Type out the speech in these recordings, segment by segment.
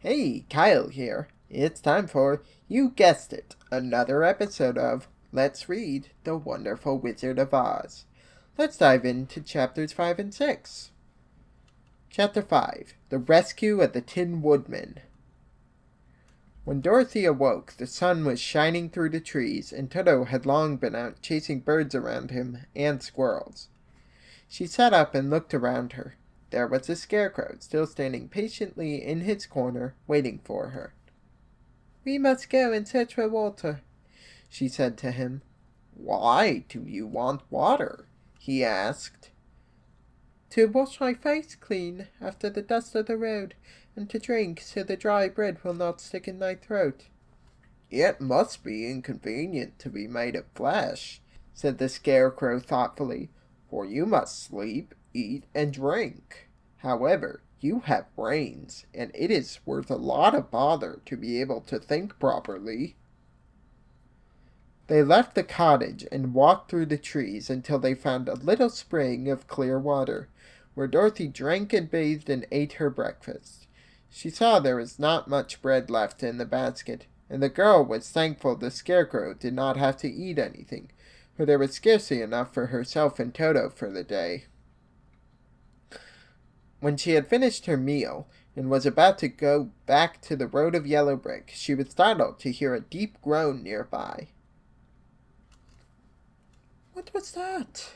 Hey, Kyle here. It's time for, you guessed it, another episode of Let's Read The Wonderful Wizard of Oz. Let's dive into chapters 5 and 6. Chapter 5, The Rescue of the Tin Woodman. When Dorothy awoke, the sun was shining through the trees, and Toto had long been out chasing birds around him and squirrels. She sat up and looked around her. There was the Scarecrow, still standing patiently in his corner, waiting for her. "We must go and search for water," she said to him. "Why do you want water?" he asked. "To wash my face clean after the dust of the road, and to drink so the dry bread will not stick in my throat." "It must be inconvenient to be made of flesh," said the Scarecrow thoughtfully, "for you must sleep, eat, and drink. However, you have brains, and it is worth a lot of bother to be able to think properly." They left the cottage and walked through the trees until they found a little spring of clear water, where Dorothy drank and bathed and ate her breakfast. She saw there was not much bread left in the basket, and the girl was thankful the Scarecrow did not have to eat anything, for there was scarcely enough for herself and Toto for the day. When she had finished her meal, and was about to go back to the road of yellow brick, she was startled to hear a deep groan nearby. "What was that?"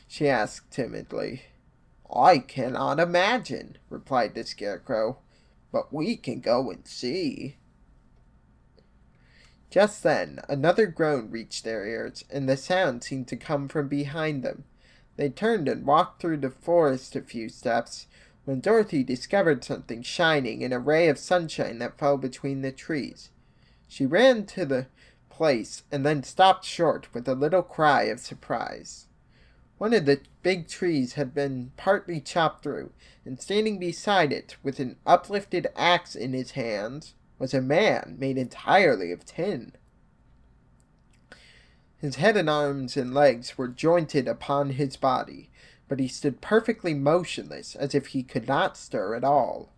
she asked timidly. "I cannot imagine," replied the Scarecrow, "but we can go and see." Just then another groan reached their ears, and the sound seemed to come from behind them. They turned and walked through the forest a few steps, when Dorothy discovered something shining in a ray of sunshine that fell between the trees. She ran to the place and then stopped short with a little cry of surprise. One of the big trees had been partly chopped through, and standing beside it with an uplifted axe in his hands was a man made entirely of tin. His head and arms and legs were jointed upon his body, but he stood perfectly motionless, as if he could not stir at all.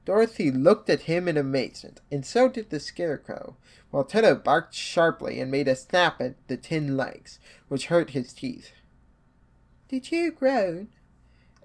Dorothy looked at him in amazement, and so did the Scarecrow, while Toto barked sharply and made a snap at the tin legs, which hurt his teeth. "Did you groan?"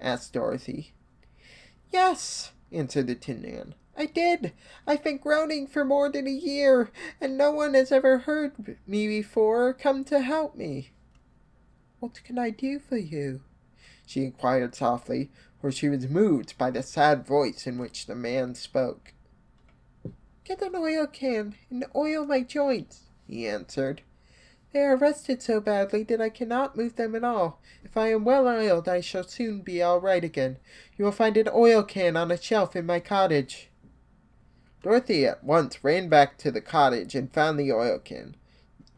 asked Dorothy. "Yes," answered the Tin Man. "I did. I've been groaning for more than a year, and no one has ever heard me before or come to help me." "What can I do for you?" she inquired softly, for she was moved by the sad voice in which the man spoke. "Get an oil can and oil my joints," he answered. "They are rusted so badly that I cannot move them at all. If I am well oiled, I shall soon be all right again. You will find an oil can on a shelf in my cottage." Dorothy at once ran back to the cottage and found the oil can,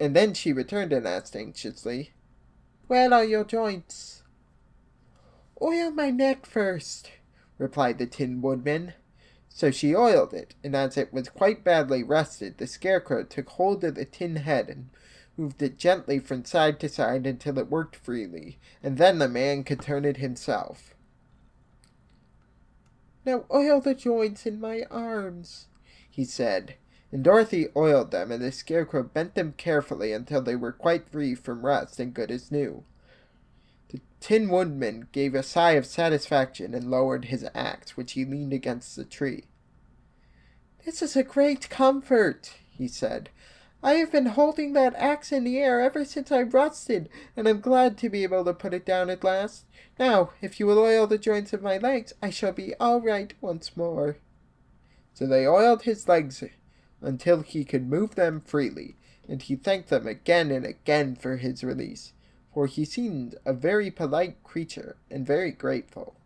and then she returned and asked anxiously, "Where are your joints?" "Oil my neck first," replied the Tin Woodman. So she oiled it, and as it was quite badly rusted, the Scarecrow took hold of the tin head and moved it gently from side to side until it worked freely, and then the man could turn it himself. "Now oil the joints in my arms," he said, and Dorothy oiled them, and the Scarecrow bent them carefully until they were quite free from rust and good as new. The Tin Woodman gave a sigh of satisfaction and lowered his axe, which he leaned against the tree. "This is a great comfort," he said. "I have been holding that axe in the air ever since I rusted, and I'm glad to be able to put it down at last. Now, if you will oil the joints of my legs, I shall be all right once more." So they oiled his legs until he could move them freely, and he thanked them again and again for his release, for he seemed a very polite creature and very grateful.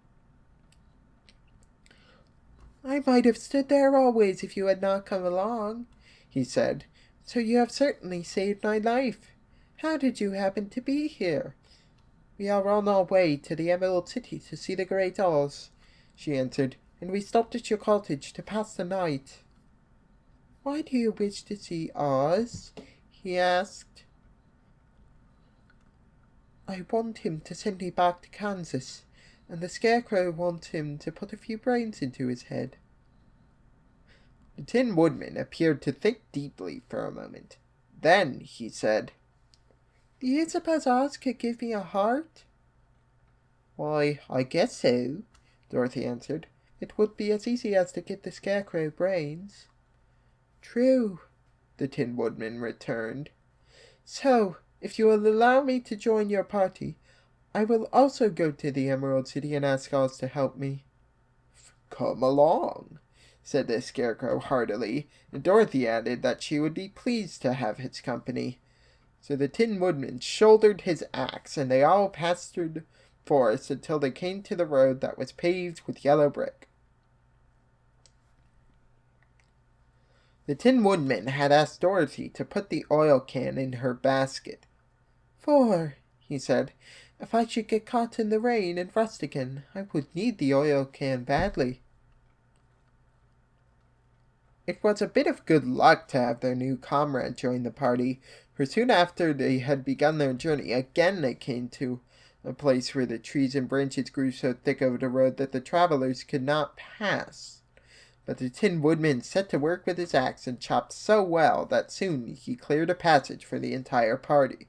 "I might have stood there always if you had not come along," he said. "So you have certainly saved my life. How did you happen to be here?" "We are on our way to the Emerald City to see the Great Oz," she answered, "and we stopped at your cottage to pass the night." "Why do you wish to see Oz?" he asked. "I want him to send me back to Kansas, and the Scarecrow wants him to put a few brains into his head." The Tin Woodman appeared to think deeply for a moment. Then he said, "Do you suppose Oz could give me a heart?" "Why, I guess so," Dorothy answered. "It would be as easy as to give the Scarecrow brains." "True," the Tin Woodman returned. "So, if you will allow me to join your party, I will also go to the Emerald City and ask Oz to help me." "Come along," said the Scarecrow heartily, and Dorothy added that she would be pleased to have his company. So the Tin Woodman shouldered his axe, and they all passed through the forest until they came to the road that was paved with yellow brick. The Tin Woodman had asked Dorothy to put the oil can in her basket. "For," he said, "if I should get caught in the rain and rust again, I would need the oil can badly." It was a bit of good luck to have their new comrade join the party, for soon after they had begun their journey, again they came to a place where the trees and branches grew so thick over the road that the travelers could not pass. But the Tin Woodman set to work with his axe and chopped so well that soon he cleared a passage for the entire party.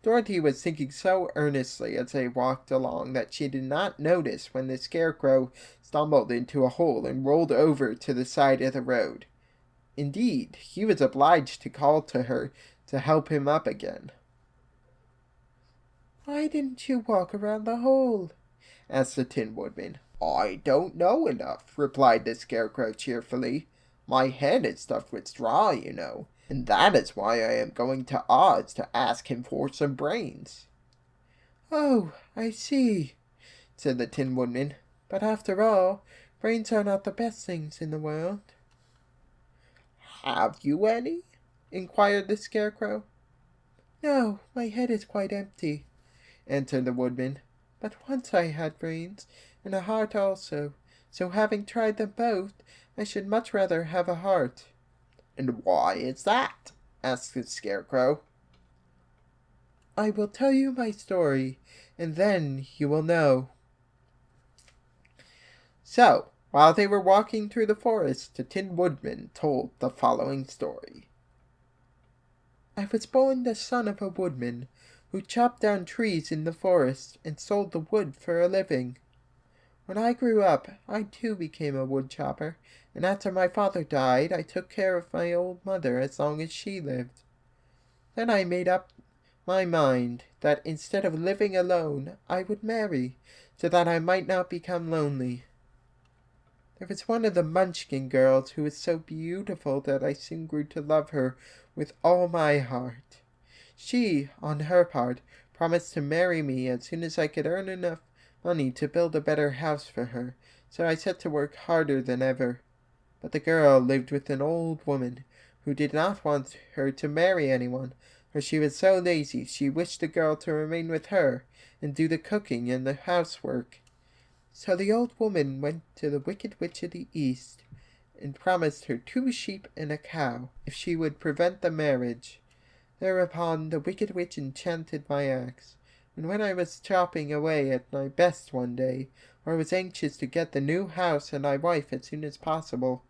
Dorothy was thinking so earnestly as they walked along that she did not notice when the Scarecrow stumbled into a hole and rolled over to the side of the road. Indeed, he was obliged to call to her to help him up again. "Why didn't you walk around the hole?" asked the Tin Woodman. "I don't know enough," replied the Scarecrow cheerfully. "My head is stuffed with straw, you know, and that is why I am going to Oz to ask him for some brains." "Oh, I see," said the Tin Woodman. "But after all, brains are not the best things in the world." "Have you any?" inquired the Scarecrow. "No, my head is quite empty," answered the Woodman. "But once I had brains, and a heart also, so having tried them both, I should much rather have a heart." "And why is that?" asked the Scarecrow. "I will tell you my story, and then you will know." So, while they were walking through the forest, the Tin Woodman told the following story. "I was born the son of a woodman, who chopped down trees in the forest and sold the wood for a living. When I grew up, I too became a wood chopper, and after my father died, I took care of my old mother as long as she lived. Then I made up my mind that instead of living alone, I would marry, so that I might not become lonely. There was one of the Munchkin girls who was so beautiful that I soon grew to love her with all my heart. She, on her part, promised to marry me as soon as I could earn enough money to build a better house for her, so I set to work harder than ever. But the girl lived with an old woman, who did not want her to marry anyone, for she was so lazy she wished the girl to remain with her and do the cooking and the housework. So the old woman went to the Wicked Witch of the East, and promised her 2 sheep and a cow if she would prevent the marriage. Thereupon the Wicked Witch enchanted my axe, and when I was chopping away at my best one day, for I was anxious to get the new house and my wife as soon as possible,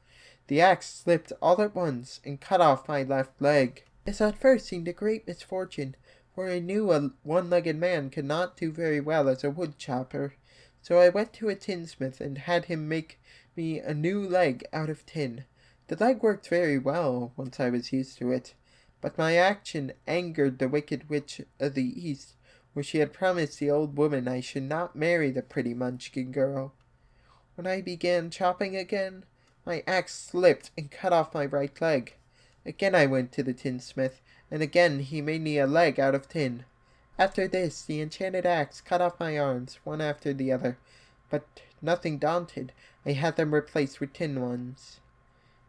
the axe slipped all at once and cut off my left leg. This at first seemed a great misfortune, for I knew a one-legged man could not do very well as a wood chopper. So I went to a tinsmith and had him make me a new leg out of tin. The leg worked very well once I was used to it, but my action angered the Wicked Witch of the East, for she had promised the old woman I should not marry the pretty Munchkin girl. When I began chopping again, my axe slipped and cut off my right leg. Again I went to the tinsmith, and again he made me a leg out of tin. After this, the enchanted axe cut off my arms, one after the other, but nothing daunted, I had them replaced with tin ones.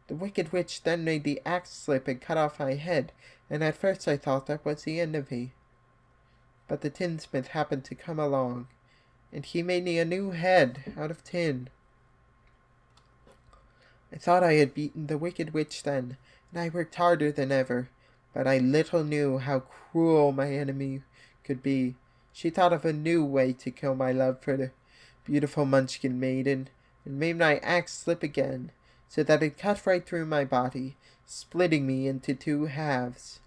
The Wicked Witch then made the axe slip and cut off my head, and at first I thought that was the end of me. But the tinsmith happened to come along, and he made me a new head out of tin. I thought I had beaten the Wicked Witch then, and I worked harder than ever, but I little knew how cruel my enemy could be. She thought of a new way to kill my love for the beautiful Munchkin maiden, and made my axe slip again, so that it cut right through my body, splitting me into two halves.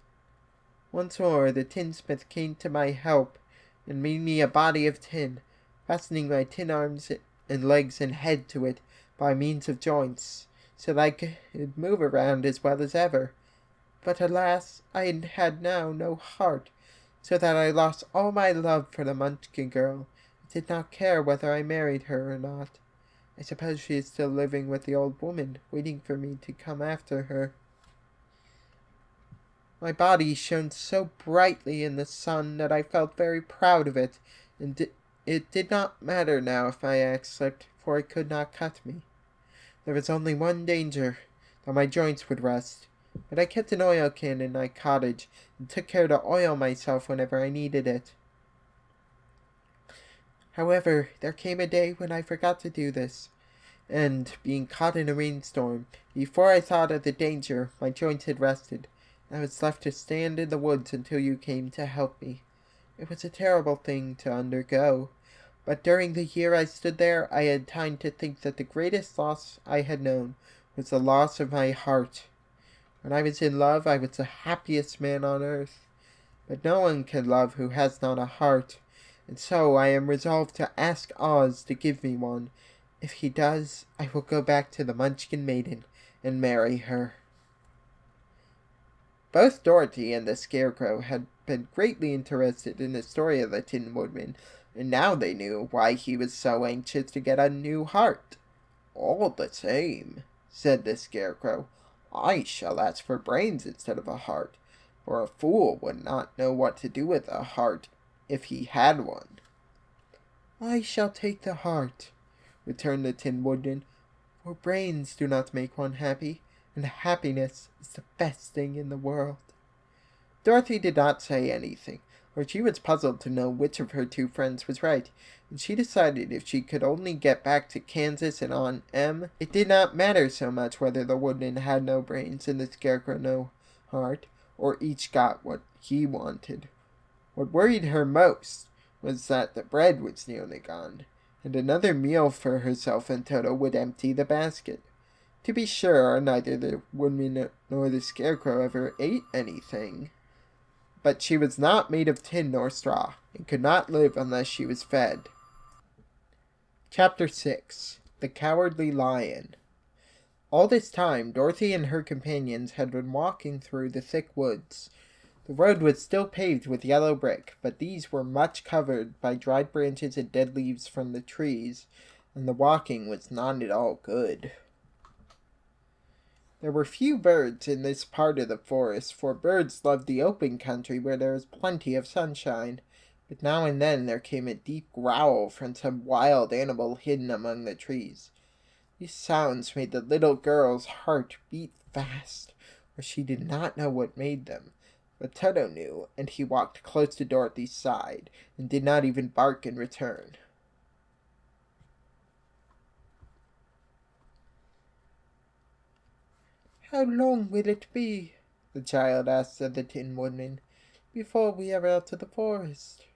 Once more the tinsmith came to my help, and made me a body of tin, fastening my tin arms and legs and head to it by means of joints, so that I could move around as well as ever. But alas, I had now no heart, so that I lost all my love for the Munchkin girl, and did not care whether I married her or not. I suppose she is still living with the old woman, waiting for me to come after her. My body shone so brightly in the sun that I felt very proud of it, and it did not matter now if my axe slipped, for it could not cut me. There was only one danger, that my joints would rust, but I kept an oil can in my cottage, and took care to oil myself whenever I needed it. However, there came a day when I forgot to do this, and, being caught in a rainstorm, before I thought of the danger, my joints had rusted. I was left to stand in the woods until you came to help me. It was a terrible thing to undergo, but during the year I stood there, I had time to think that the greatest loss I had known was the loss of my heart. When I was in love, I was the happiest man on earth, but no one can love who has not a heart, and so I am resolved to ask Oz to give me one. If he does, I will go back to the Munchkin Maiden and marry her. Both Dorothy and the Scarecrow had been greatly interested in the story of the Tin Woodman, and now they knew why he was so anxious to get a new heart. "All the same," said the Scarecrow, "I shall ask for brains instead of a heart, for a fool would not know what to do with a heart if he had one." "I shall take the heart," returned the Tin Woodman, "for brains do not make one happy, and happiness is the best thing in the world." Dorothy did not say anything, for she was puzzled to know which of her two friends was right, and she decided if she could only get back to Kansas and Aunt Em, it did not matter so much whether the Woodman had no brains and the Scarecrow no heart, or each got what he wanted. What worried her most was that the bread was nearly gone, and another meal for herself and Toto would empty the basket. To be sure, neither the Woodman nor the Scarecrow ever ate anything, but she was not made of tin nor straw, and could not live unless she was fed. Chapter 6. The Cowardly Lion. All this time, Dorothy and her companions had been walking through the thick woods. The road was still paved with yellow brick, but these were much covered by dried branches and dead leaves from the trees, and the walking was not at all good. There were few birds in this part of the forest, for birds loved the open country where there is plenty of sunshine, but now and then there came a deep growl from some wild animal hidden among the trees. These sounds made the little girl's heart beat fast, for she did not know what made them. But Toto knew, and he walked close to Dorothy's side, and did not even bark in return. "How long will it be," the child asked of the Tin Woodman, "before we are out of the forest?"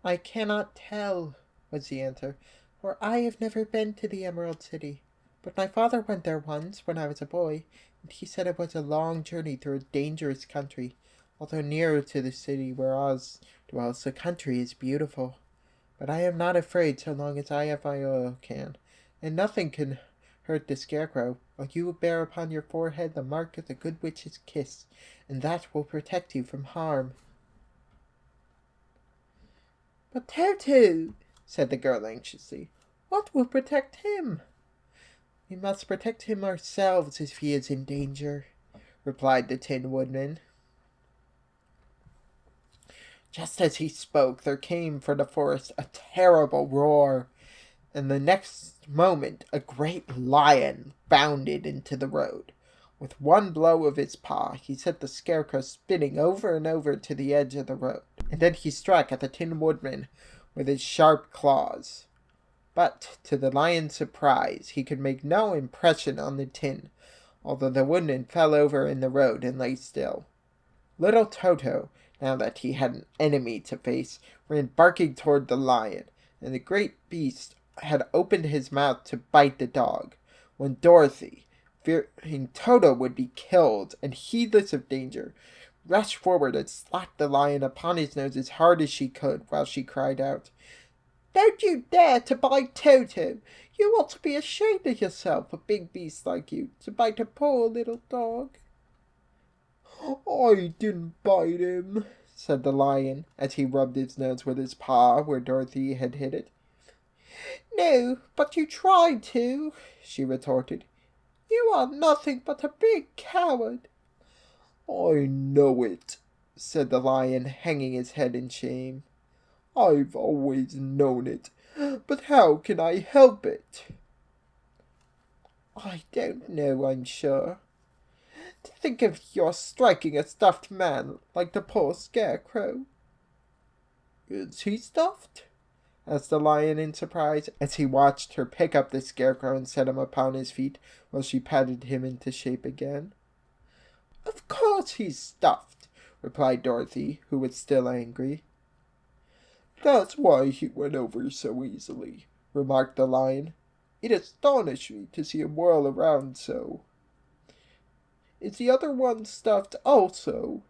"I cannot tell," was the answer, "for I have never been to the Emerald City. But my father went there once when I was a boy, and he said it was a long journey through a dangerous country. Although nearer to the city where Oz dwells, the country is beautiful. But I am not afraid so long as I have my oil can, and nothing can hurt the Scarecrow, while you bear upon your forehead the mark of the Good Witch's kiss, and that will protect you from harm." "But Toto," said the girl anxiously, "what will protect him?" "We must protect him ourselves if he is in danger," replied the Tin Woodman. Just as he spoke, there came from the forest a terrible roar, and the next moment a great lion bounded into the road. With one blow of his paw, he sent the Scarecrow spinning over and over to the edge of the road, and then he struck at the Tin Woodman with his sharp claws. But, to the lion's surprise, he could make no impression on the tin, although the Woodman fell over in the road and lay still. Little Toto, now that he had an enemy to face, ran barking toward the lion, and the great beast had opened his mouth to bite the dog, when Dorothy, fearing Toto would be killed and heedless of danger, rushed forward and slapped the lion upon his nose as hard as she could while she cried out, "Don't you dare to bite Toto! You ought to be ashamed of yourself, a big beast like you, to bite a poor little dog." "I didn't bite him," said the lion, as he rubbed his nose with his paw where Dorothy had hit it. "No, but you tried to," she retorted. "You are nothing but a big coward." "I know it," said the lion, hanging his head in shame. "I've always known it, but how can I help it?" "I don't know, I'm sure. To think of your striking a stuffed man like the poor scarecrow." "Is he stuffed?" asked the lion in surprise, as he watched her pick up the scarecrow and set him upon his feet while she patted him into shape again. "Of course he's stuffed," replied Dorothy, who was still angry. "That's why he went over so easily," remarked the lion. "It astonished me to see him whirl around so." "Is the other one stuffed also?"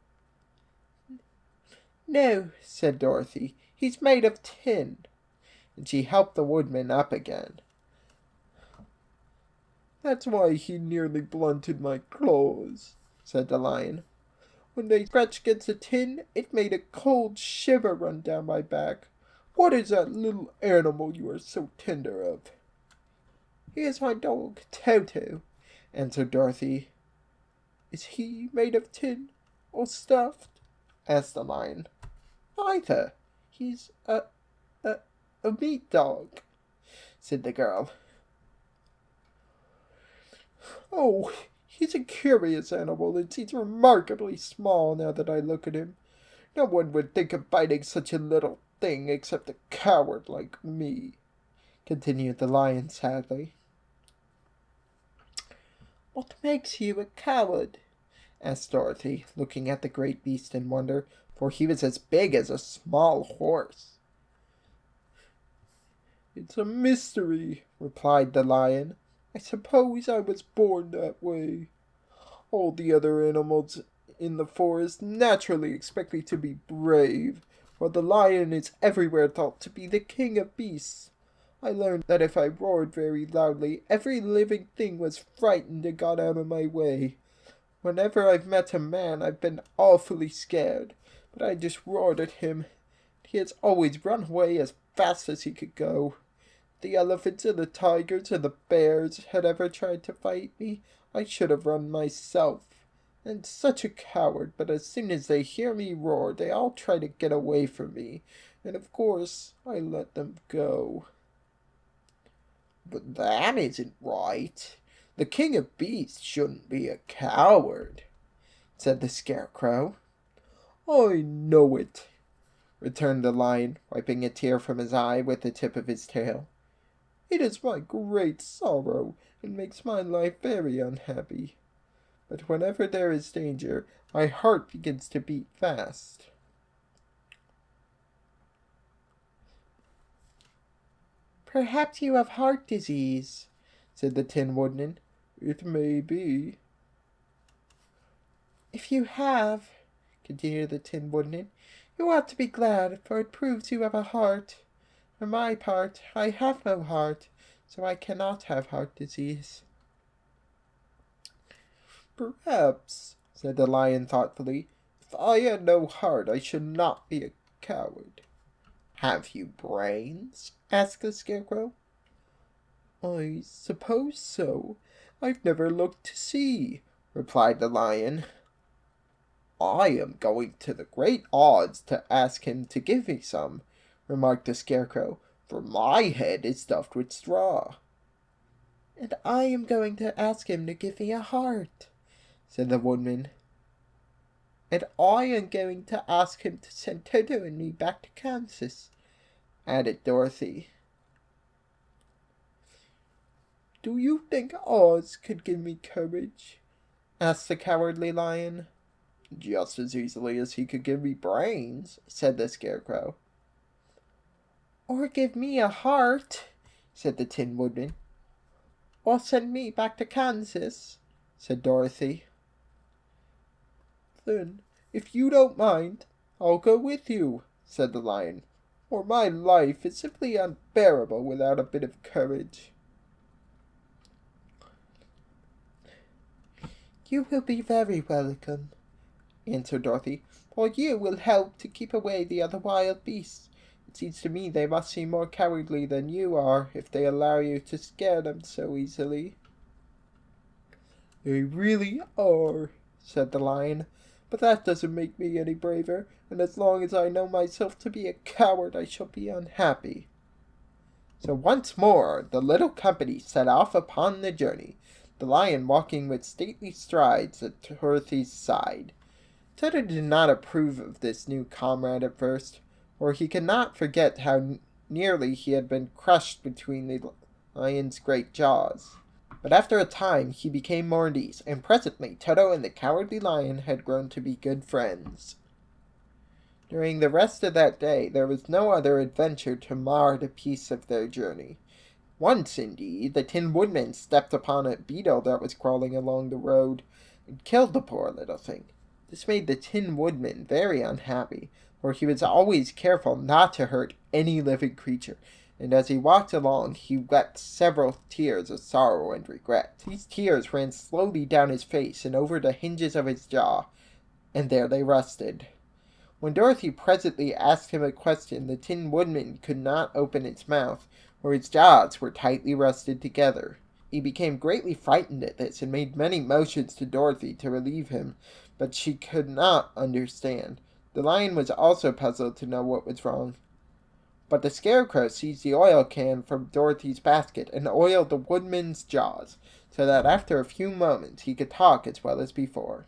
"No," said Dorothy. "He's made of tin." And she helped the woodman up again. "That's why he nearly blunted my claws," said the lion. "When they scratched against the tin, it made a cold shiver run down my back. What is that little animal you are so tender of?" "He is my dog, Toto," answered Dorothy. "Is he made of tin or stuffed?" asked the lion. "Neither. He's a, a meat dog," said the girl. "Oh, he's a curious animal and seems remarkably small now that I look at him. No one would think of biting such a little thing except a coward like me," continued the lion sadly. "What makes you a coward?" asked Dorothy, looking at the great beast in wonder, for he was as big as a small horse. "It's a mystery," replied the lion. "I suppose I was born that way. All the other animals in the forest naturally expect me to be brave, while the lion is everywhere thought to be the king of beasts. I learned that if I roared very loudly, every living thing was frightened and got out of my way. Whenever I've met a man, I've been awfully scared, but I just roared at him. He has always run away as fast as he could go. The elephants and the tigers and the bears had ever tried to fight me, I should have run myself. And such a coward, but as soon as they hear me roar, they all try to get away from me, and of course I let them go." "But that isn't right. The king of beasts shouldn't be a coward," said the scarecrow. "I know it," returned the lion, wiping a tear from his eye with the tip of his tail. "It is my great sorrow, and makes my life very unhappy. But whenever there is danger, my heart begins to beat fast." "Perhaps you have heart disease," said the Tin Woodman. "It may be." "If you have," continued the Tin Woodman, "you ought to be glad, for it proves you have a heart. For my part, I have no heart, so I cannot have heart disease." "Perhaps," said the lion thoughtfully, "if I had no heart, I should not be a coward." "Have you brains?" asked the scarecrow. "I suppose so. I've never looked to see," replied the lion. "I am going to the great odds to ask him to give me some," remarked the scarecrow, "for my head is stuffed with straw." "And I am going to ask him to give me a heart," said the woodman. "And I am going to ask him to send Toto and me back to Kansas," added Dorothy. "Do you think Oz could give me courage?" asked the Cowardly Lion. "Just as easily as he could give me brains," said the Scarecrow. "Or give me a heart," said the Tin Woodman. or send me back to Kansas," said Dorothy. "Then, if you don't mind, I'll go with you," said the lion, "for my life is simply unbearable without a bit of courage." "You will be very welcome," answered Dorothy, "for you will help to keep away the other wild beasts. It seems to me they must seem more cowardly than you are if they allow you to scare them so easily." "They really are," said the lion, "but that doesn't make me any braver, and as long as I know myself to be a coward I shall be unhappy." So once more the little company set off upon the journey, the lion walking with stately strides at Dorothy's side. Toto did not approve of this new comrade at first, for he could not forget how nearly he had been crushed between the lion's great jaws. But after a time he became more at ease, and presently Toto and the Cowardly Lion had grown to be good friends. During the rest of that day there was no other adventure to mar the peace of their journey. Once, indeed, the Tin Woodman stepped upon a beetle that was crawling along the road, and killed the poor little thing. This made the Tin Woodman very unhappy, for he was always careful not to hurt any living creature, and as he walked along he wept several tears of sorrow and regret. These tears ran slowly down his face and over the hinges of his jaw, and there they rested. When Dorothy presently asked him a question, the Tin Woodman could not open its mouth, for its jaws were tightly rested together. He became greatly frightened at this, and made many motions to Dorothy to relieve him, but she could not understand. The lion was also puzzled to know what was wrong. But the Scarecrow seized the oil can from Dorothy's basket and oiled the Woodman's jaws, so that after a few moments he could talk as well as before.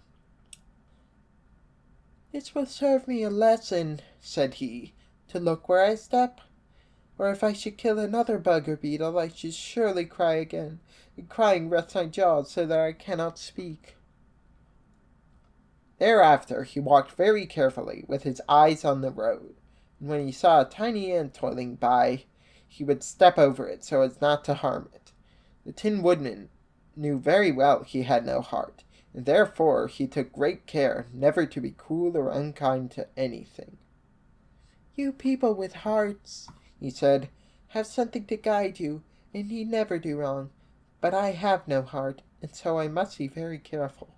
"This will serve me a lesson," said he, "to look where I step. Or if I should kill another bug or beetle, I should surely cry again, and crying rests my jaws so that I cannot speak." Thereafter he walked very carefully, with his eyes on the road, and when he saw a tiny ant toiling by, he would step over it so as not to harm it. The Tin Woodman knew very well he had no heart, and therefore he took great care never to be cruel or unkind to anything. "You people with hearts," he said, "have something to guide you, and need never do wrong. But I have no heart, and so I must be very careful.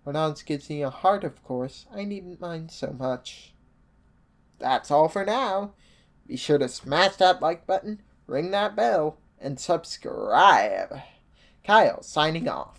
When Oz gives me a heart, of course, I needn't mind so much." That's all for now. Be sure to smash that like button, ring that bell, and subscribe. Kyle signing off.